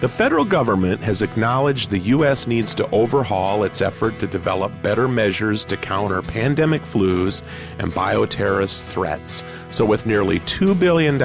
The federal government has acknowledged the U.S. needs to overhaul its effort to develop better measures to counter pandemic flus and bioterrorist threats. So with nearly $2 billion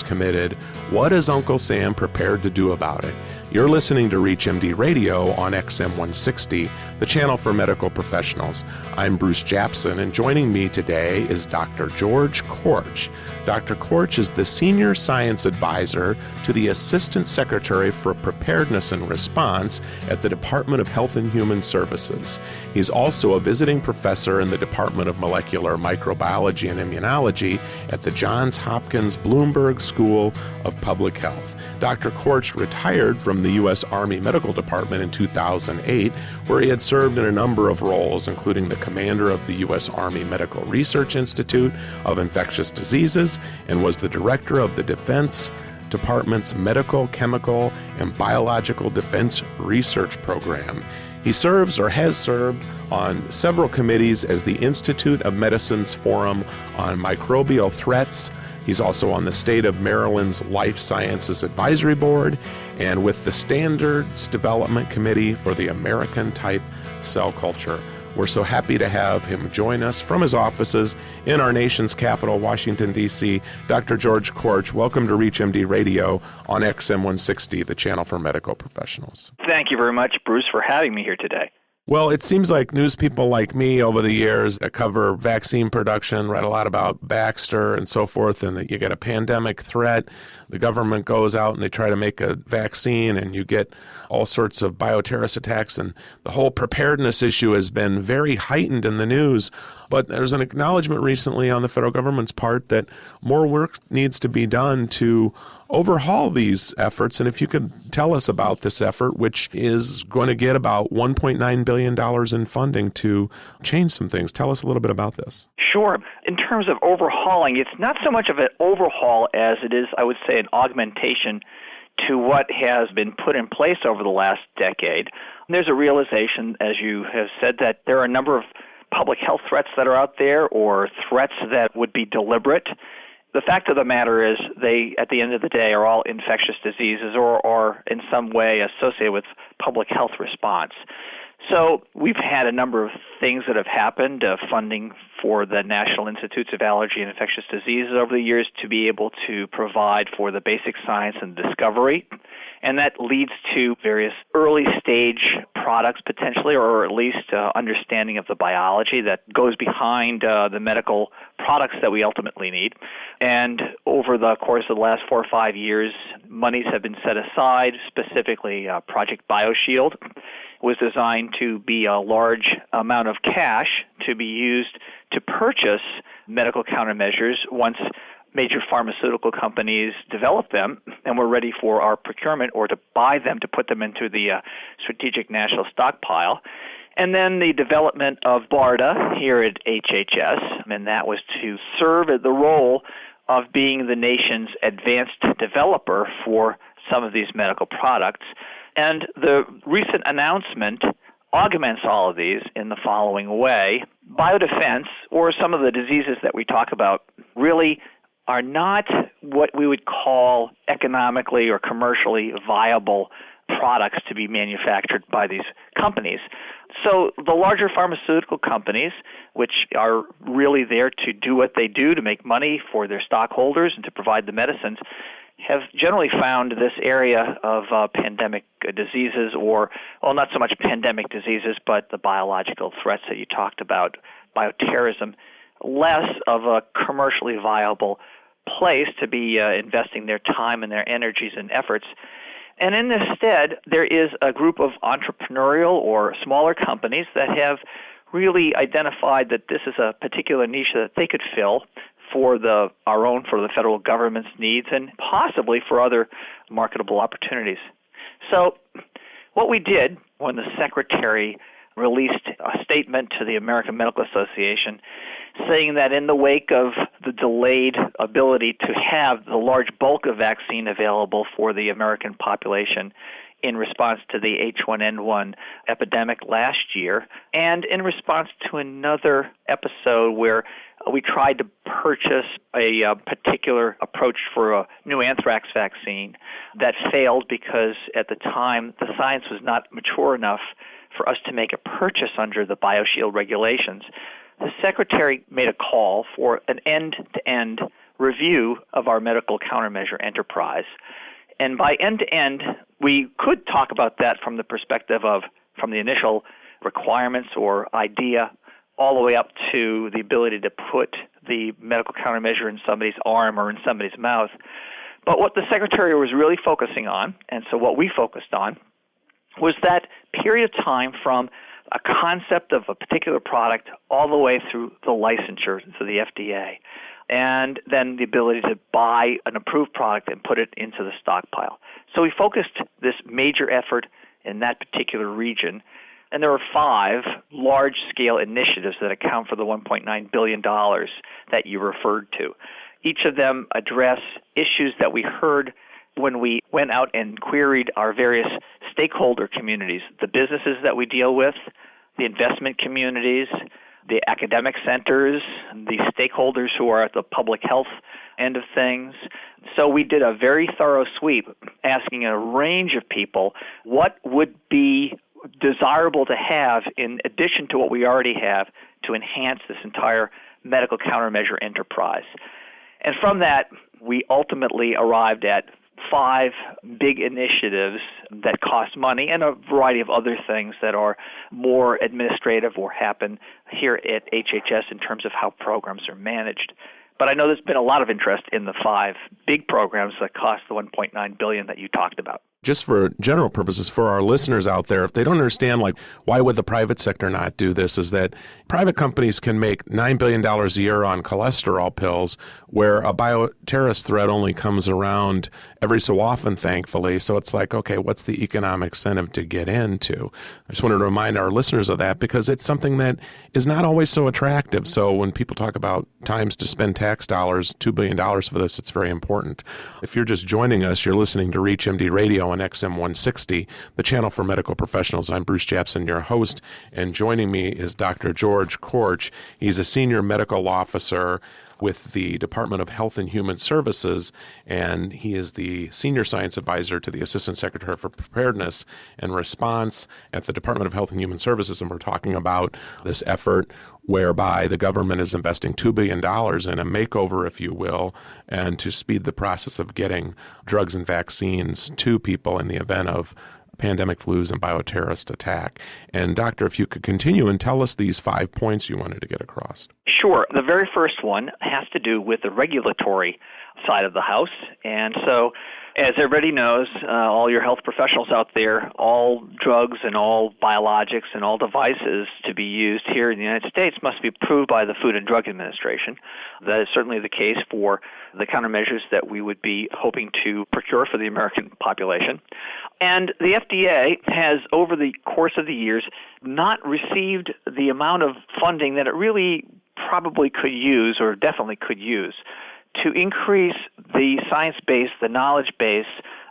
committed, what is Uncle Sam prepared to do about it? You're listening to ReachMD Radio on XM 160, the channel for medical professionals. I'm Bruce Japsen, and joining me today is Dr. George Korch. Dr. Korch is the Senior Science Advisor to the Assistant Secretary for Preparedness and Response at the Department of Health and Human Services. He's also a visiting professor in the Department of Molecular Microbiology and Immunology at the Johns Hopkins Bloomberg School of Public Health. Dr. Korch retired from the U.S. Army Medical Department in 2008, where he had served in a number of roles, including the commander of the U.S. Army Medical Research Institute of Infectious Diseases and was the director of the Defense Department's Medical, Chemical, and Biological Defense Research Program. He serves or has served on several committees as the Institute of Medicine's Forum on Microbial Threats. He's also on the State of Maryland's Life Sciences Advisory Board and with the Standards Development Committee for the American Type Cell Culture. We're so happy to have him join us from his offices in our nation's capital, Washington, D.C. Dr. George Korch, welcome to ReachMD Radio on XM 160, the channel for medical professionals. Thank you very much, Bruce, for having me here today. Well, it seems like news people like me over the years that cover vaccine production, read a lot about Baxter and so forth, and that you get a pandemic threat. The government goes out and they try to make a vaccine, and you get all sorts of bioterrorist attacks, and the whole preparedness issue has been very heightened in the news. But there's an acknowledgement recently on the federal government's part that more work needs to be done to overhaul these efforts. And if you could tell us about this effort, which is going to get about $1.9 billion in funding to change some things. Tell us a little bit about this. Sure. In terms of overhauling, it's not so much of an overhaul as it is, I would say, an augmentation to what has been put in place over the last decade. There's a realization, as you have said, that there are a number of public health threats that are out there or threats that would be deliberate. The fact of the matter is they, at the end of the day, are all infectious diseases or in some way associated with public health response. So we've had a number of things that have happened, funding for the National Institutes of Allergy and Infectious Diseases over the years to be able to provide for the basic science and discovery. And that leads to various early stage products potentially, or at least understanding of the biology that goes behind the medical products that we ultimately need. And over the course of the last 4 or 5 years, monies have been set aside, specifically Project BioShield was designed to be a large amount of cash to be used to purchase medical countermeasures once major pharmaceutical companies develop them and we're ready for our procurement or to buy them to put them into the strategic national stockpile. And then the development of BARDA here at HHS, and that was to serve the role of being the nation's advanced developer for some of these medical products. And the recent announcement augments all of these in the following way. Biodefense, or some of the diseases that we talk about, really are not what we would call economically or commercially viable products to be manufactured by these companies. So the larger pharmaceutical companies, which are really there to do what they do to make money for their stockholders and to provide the medicines, have generally found this area of pandemic diseases or, well, not so much pandemic diseases, but the biological threats that you talked about, bioterrorism, less of a commercially viable place to be investing their time and their energies and efforts. And in this stead, there is a group of entrepreneurial or smaller companies that have really identified that this is a particular niche that they could fill for the federal government's needs and possibly for other marketable opportunities. So what we did when the Secretary released a statement to the American Medical Association saying that in the wake of the delayed ability to have the large bulk of vaccine available for the American population in response to the H1N1 epidemic last year, and in response to another episode where we tried to purchase a particular approach for a new anthrax vaccine that failed because at the time the science was not mature enough for us to make a purchase under the BioShield regulations. The Secretary made a call for an end-to-end review of our medical countermeasure enterprise. And by end-to-end, we could talk about that from the perspective of from the initial requirements or idea all the way up to the ability to put the medical countermeasure in somebody's arm or in somebody's mouth. But what the Secretary was really focusing on, and so what we focused on, was that period of time from a concept of a particular product all the way through the licensure to the FDA, and then the ability to buy an approved product and put it into the stockpile. So we focused this major effort in that particular region, and there are 5 large-scale initiatives that account for the $1.9 billion that you referred to. Each of them address issues that we heard when we went out and queried our various stakeholder communities, the businesses that we deal with, the investment communities, the academic centers, the stakeholders who are at the public health end of things. So we did a very thorough sweep asking a range of people what would be desirable to have in addition to what we already have to enhance this entire medical countermeasure enterprise. And from that, we ultimately arrived at 5 big initiatives that cost money and a variety of other things that are more administrative or happen here at HHS in terms of how programs are managed. But I know there's been a lot of interest in the 5 big programs that cost the $1.9 billion that you talked about. Just for general purposes, for our listeners out there, if they don't understand, like, why would the private sector not do this, is that private companies can make $9 billion a year on cholesterol pills, where a bioterrorist threat only comes around every so often, thankfully. So it's like, okay, what's the economic incentive to get into? I just wanted to remind our listeners of that because it's something that is not always so attractive. So when people talk about times to spend tax dollars, $2 billion for this, it's very important. If you're just joining us, you're listening to ReachMD Radio on XM 160, the channel for medical professionals. I'm Bruce Japsen, your host, and joining me is Dr. George Korch. He's a senior medical officer with the Department of Health and Human Services, and he is the Senior Science Advisor to the Assistant Secretary for Preparedness and Response at the Department of Health and Human Services, and we're talking about this effort whereby the government is investing $2 billion in a makeover, if you will, and to speed the process of getting drugs and vaccines to people in the event of pandemic flus and bioterrorist attack. And Doctor, if you could continue and tell us these 5 points you wanted to get across. Sure. The very first one has to do with the regulatory side of the house. And so, as everybody knows, all your health professionals out there, all drugs and all biologics and all devices to be used here in the United States must be approved by the Food and Drug Administration. That is certainly the case for the countermeasures that we would be hoping to procure for the American population. And the FDA has, over the course of the years, not received the amount of funding that it really probably could use, or definitely could use, to increase the science base, the knowledge base,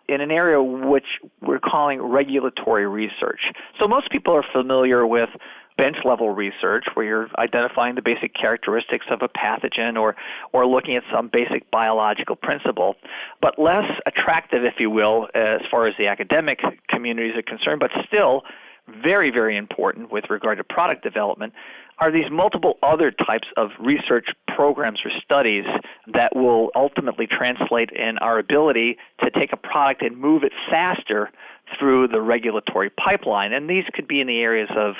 in an area which we're calling regulatory research. So most people are familiar with bench-level research, where you're identifying the basic characteristics of a pathogen or looking at some basic biological principle, but less attractive, if you will, as far as the academic communities are concerned, but still very, very important with regard to product development, are these multiple other types of research programs or studies that will ultimately translate in our ability to take a product and move it faster through the regulatory pipeline. And these could be in the areas of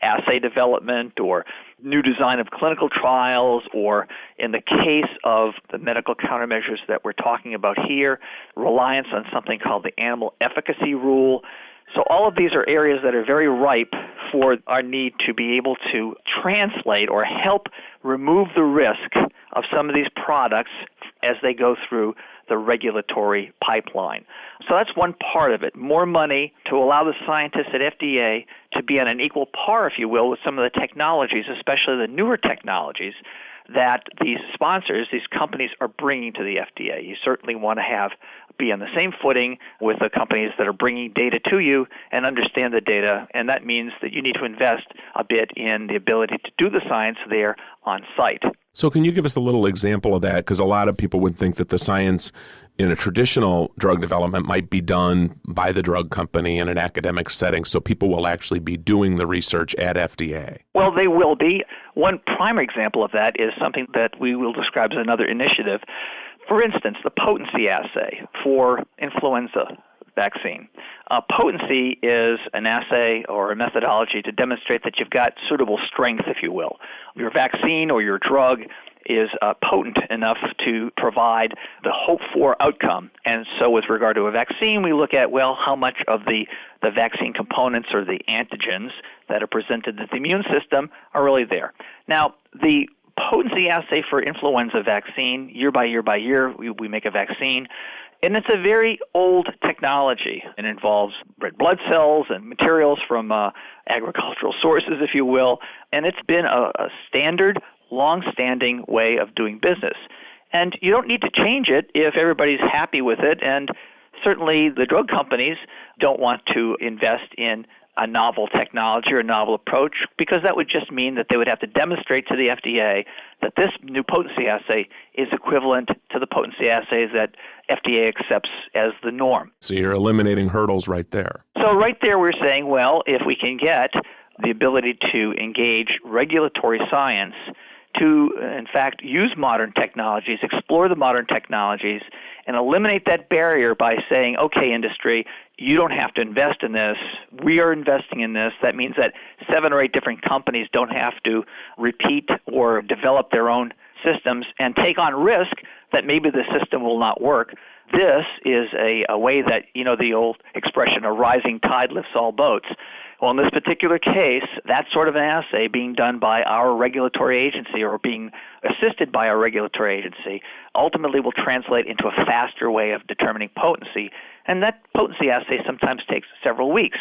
assay development or new design of clinical trials, or in the case of the medical countermeasures that we're talking about here, reliance on something called the animal efficacy rule. So all of these are areas that are very ripe for our need to be able to translate or help remove the risk of some of these products as they go through the regulatory pipeline. So that's one part of it. More money to allow the scientists at FDA to be on an equal par, if you will, with some of the technologies, especially the newer technologies that these sponsors, these companies, are bringing to the FDA. You certainly want to be on the same footing with the companies that are bringing data to you and understand the data, and that means that you need to invest a bit in the ability to do the science there on site. So can you give us a little example of that? Because a lot of people would think that the science in a traditional drug development might be done by the drug company in an academic setting, so people will actually be doing the research at FDA. Well, they will be. One prime example of that is something that we will describe as another initiative. For instance, the potency assay for influenza vaccine. Potency is an assay or a methodology to demonstrate that you've got suitable strength, if you will. Your vaccine or your drug is potent enough to provide the hoped-for outcome. And so with regard to a vaccine, we look at, well, how much of the vaccine components or the antigens that are presented to the immune system are really there. Now, the potency assay for influenza vaccine, year by year by year, we make a vaccine. And it's a very old technology. It involves red blood cells and materials from agricultural sources, if you will. And it's been a standard, long-standing way of doing business. And you don't need to change it if everybody's happy with it. And certainly the drug companies don't want to invest in a novel technology or a novel approach, because that would just mean that they would have to demonstrate to the FDA that this new potency assay is equivalent to the potency assays that FDA accepts as the norm. So you're eliminating hurdles right there. So right there we're saying, well, if we can get the ability to engage regulatory science to, in fact, use modern technologies, explore the modern technologies, and eliminate that barrier by saying, okay, industry, you don't have to invest in this. We are investing in this. That means that 7 or 8 different companies don't have to repeat or develop their own systems and take on risk that maybe the system will not work. This is a way that, the old expression, a rising tide lifts all boats. Well, in this particular case, that sort of an assay being done by our regulatory agency or being assisted by our regulatory agency ultimately will translate into a faster way of determining potency. And that potency assay sometimes takes several weeks.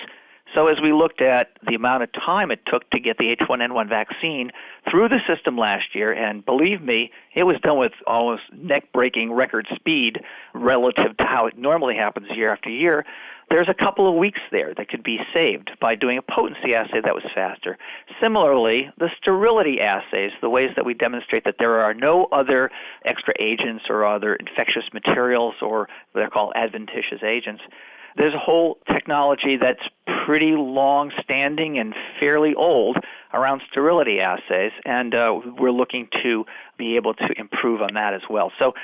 So as we looked at the amount of time it took to get the H1N1 vaccine through the system last year, and believe me, it was done with almost neck-breaking record speed relative to how it normally happens year after year, there's a couple of weeks there that could be saved by doing a potency assay that was faster. Similarly, the sterility assays, the ways that we demonstrate that there are no other extra agents or other infectious materials or what they're called adventitious agents, there's a whole technology that's pretty long-standing and fairly old around sterility assays, and we're looking to be able to improve on that as well. So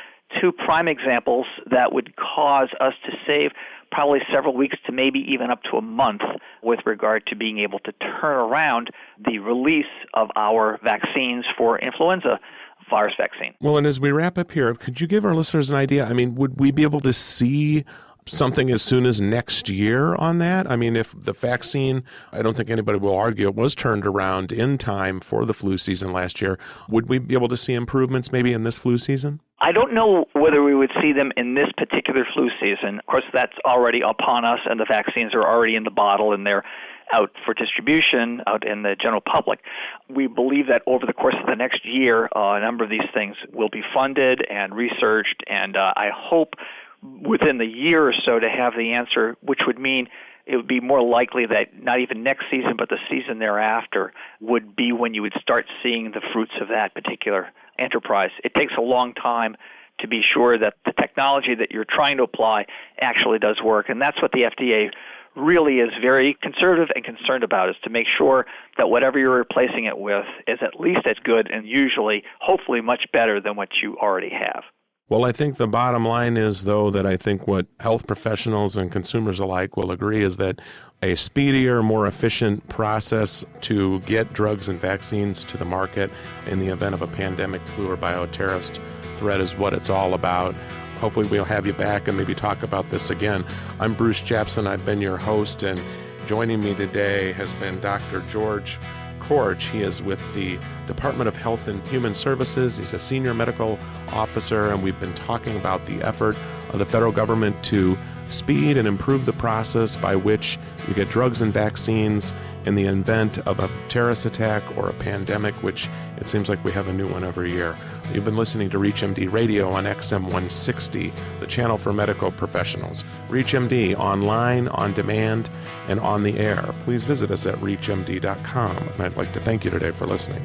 2 prime examples that would cause us to save probably several weeks to maybe even up to a month with regard to being able to turn around the release of our vaccines for influenza virus vaccine. Well, and as we wrap up here, could you give our listeners an idea? I mean, would we be able to see something as soon as next year on that? I mean, if the vaccine, I don't think anybody will argue, it was turned around in time for the flu season last year, would we be able to see improvements maybe in this flu season? I don't know whether we would see them in this particular flu season. Of course, that's already upon us, and the vaccines are already in the bottle, and they're out for distribution out in the general public. We believe that over the course of the next year, a number of these things will be funded and researched, and I hope within the year or so to have the answer, which would mean it would be more likely that not even next season, but the season thereafter would be when you would start seeing the fruits of that particular enterprise. It takes a long time to be sure that the technology that you're trying to apply actually does work, and that's what the FDA really is very conservative and concerned about, is to make sure that whatever you're replacing it with is at least as good and usually, hopefully, much better than what you already have. Well, I think the bottom line is, though, that I think what health professionals and consumers alike will agree is that a speedier, more efficient process to get drugs and vaccines to the market in the event of a pandemic, flu, or bioterrorist threat is what it's all about. Hopefully we'll have you back and maybe talk about this again. I'm Bruce Japsen. I've been your host, and joining me today has been Dr. George Korch. He is with the Department of Health and Human Services. He's a senior medical officer, and we've been talking about the effort of the federal government to speed and improve the process by which you get drugs and vaccines in the event of a terrorist attack or a pandemic, which it seems like we have a new one every year. You've been listening to ReachMD Radio on XM 160, the channel for medical professionals. ReachMD online, on demand, and on the air. Please visit us at reachmd.com. And I'd like to thank you today for listening.